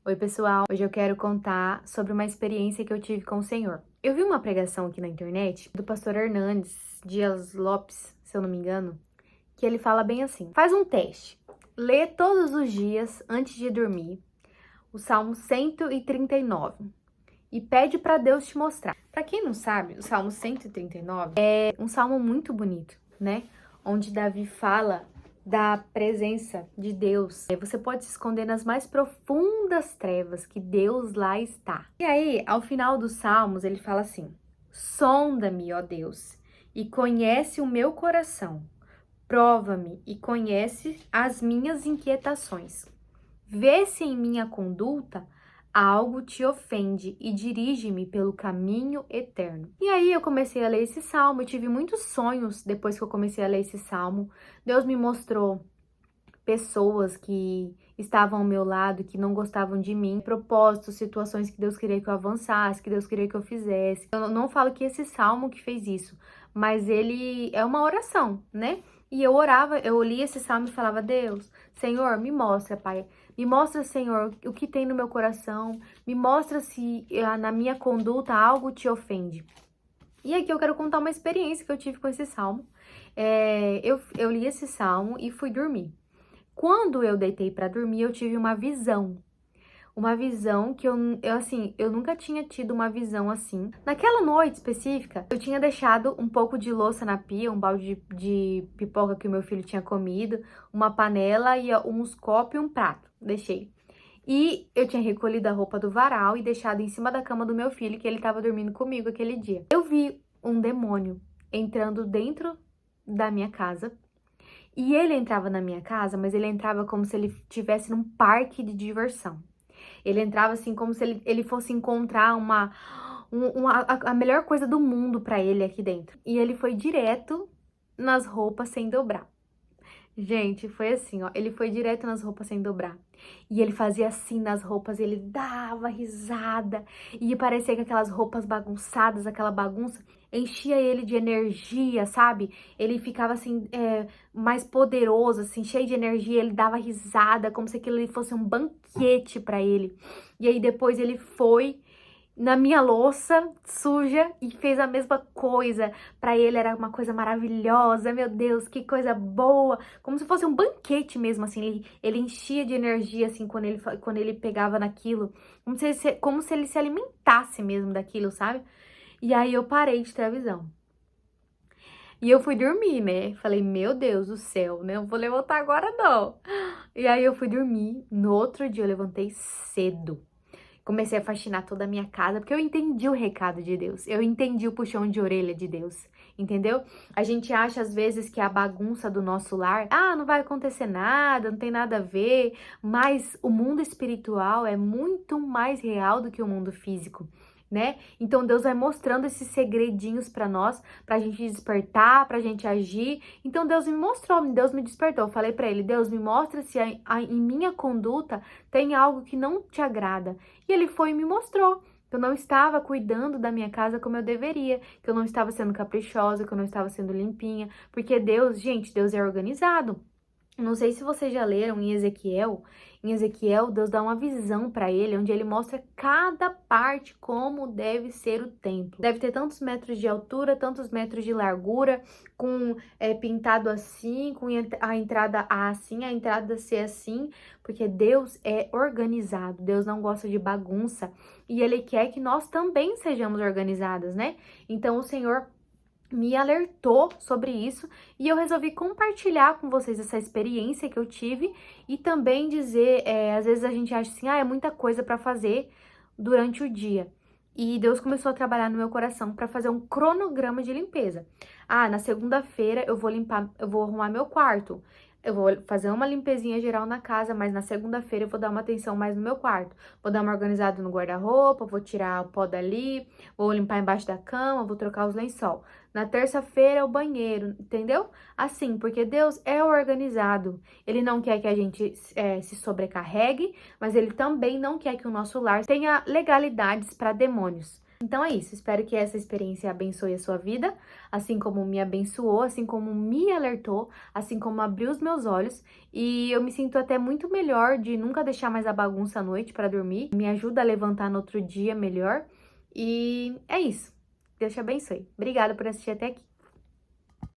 Oi, pessoal! Hoje eu quero contar sobre uma experiência que eu tive com o Senhor. Eu vi uma pregação aqui na internet do pastor Hernandes Dias Lopes, se eu não me engano, que ele fala bem assim: faz um teste, lê todos os dias antes de dormir o Salmo 139 e pede para Deus te mostrar. Para quem não sabe, o Salmo 139 é um salmo muito bonito, né? Onde Davi fala da presença de Deus. Você pode se esconder nas mais profundas trevas, que Deus lá está. E aí, ao final dos Salmos, ele fala assim: sonda-me, ó Deus, e conhece o meu coração. Prova-me e conhece as minhas inquietações. Vê se em minha conduta algo te ofende e dirige-me pelo caminho eterno. E aí eu comecei a ler esse salmo, eu tive muitos sonhos depois que eu comecei a ler esse salmo. Deus me mostrou pessoas que estavam ao meu lado, que não gostavam de mim, propósitos, situações que Deus queria que eu avançasse, que Deus queria que eu fizesse. Eu não falo que esse salmo que fez isso, mas ele é uma oração, né? E eu orava, eu lia esse salmo e falava: Deus, Senhor, me mostra, Pai. Me mostra, Senhor, o que tem no meu coração. Me mostra se na minha conduta algo te ofende. E aqui eu quero contar uma experiência que eu tive com esse salmo. Eu li esse salmo e fui dormir. Quando eu deitei para dormir, eu tive uma visão. Uma visão que eu nunca tinha tido uma visão assim. Naquela noite específica, eu tinha deixado um pouco de louça na pia, um balde de pipoca que o meu filho tinha comido, uma panela e uns copos e um prato. Deixei. E eu tinha recolhido a roupa do varal e deixado em cima da cama do meu filho, que ele estava dormindo comigo aquele dia. Eu vi um demônio entrando dentro da minha casa. E ele entrava na minha casa, mas ele entrava como se ele estivesse num parque de diversão. Ele entrava assim como se ele fosse encontrar a melhor coisa do mundo pra ele aqui dentro. E ele foi direto nas roupas sem dobrar. Gente, foi assim, ó, ele foi direto nas roupas sem dobrar. E ele fazia assim nas roupas, ele dava risada. E parecia que aquelas roupas bagunçadas, aquela bagunça, enchia ele de energia, sabe? Ele ficava assim, mais poderoso, assim, cheio de energia. Ele dava risada, como se aquilo fosse um banquete pra ele. E aí depois ele foi na minha louça suja e fez a mesma coisa. Para ele era uma coisa maravilhosa, meu Deus, que coisa boa, como se fosse um banquete mesmo, assim, ele enchia de energia, assim, quando ele pegava naquilo, como se ele se alimentasse mesmo daquilo, sabe? E aí eu parei de ter a visão. E eu fui dormir, né? Falei, meu Deus do céu, né? Não vou levantar agora, não. E aí eu fui dormir. No outro dia eu levantei cedo. Comecei a faxinar toda a minha casa, porque eu entendi o recado de Deus. Eu entendi o puxão de orelha de Deus, entendeu? A gente acha às vezes que a bagunça do nosso lar, não vai acontecer nada, não tem nada a ver, mas o mundo espiritual é muito mais real do que o mundo físico, né? Então Deus vai mostrando esses segredinhos pra nós, pra gente despertar, pra gente agir. Então Deus me mostrou, Deus me despertou. Eu falei pra ele: Deus, me mostra se em minha conduta tem algo que não te agrada. E ele foi e me mostrou que eu não estava cuidando da minha casa como eu deveria, que eu não estava sendo caprichosa, que eu não estava sendo limpinha, porque Deus, gente, Deus é organizado. Não sei se vocês já leram em Ezequiel. Em Ezequiel, Deus dá uma visão para ele, onde ele mostra cada parte como deve ser o templo. Deve ter tantos metros de altura, tantos metros de largura, com pintado assim, com a entrada A assim, a entrada C assim, porque Deus é organizado. Deus não gosta de bagunça e Ele quer que nós também sejamos organizadas, né? Então, o Senhor me alertou sobre isso e eu resolvi compartilhar com vocês essa experiência que eu tive e também dizer, às vezes a gente acha assim, é muita coisa para fazer durante o dia. E Deus começou a trabalhar no meu coração para fazer um cronograma de limpeza. Na segunda-feira eu vou arrumar meu quarto. Eu vou fazer uma limpezinha geral na casa, mas na segunda-feira eu vou dar uma atenção mais no meu quarto. Vou dar uma organizada no guarda-roupa, vou tirar o pó dali, vou limpar embaixo da cama, vou trocar os lençol. Na terça-feira, o banheiro, entendeu? Assim, porque Deus é organizado. Ele não quer que a gente se sobrecarregue, mas Ele também não quer que o nosso lar tenha legalidades para demônios, Então é isso, espero que essa experiência abençoe a sua vida, assim como me abençoou, assim como me alertou, assim como abriu os meus olhos, e eu me sinto até muito melhor de nunca deixar mais a bagunça à noite para dormir, me ajuda a levantar no outro dia melhor, e é isso. Deus te abençoe. Obrigada por assistir até aqui.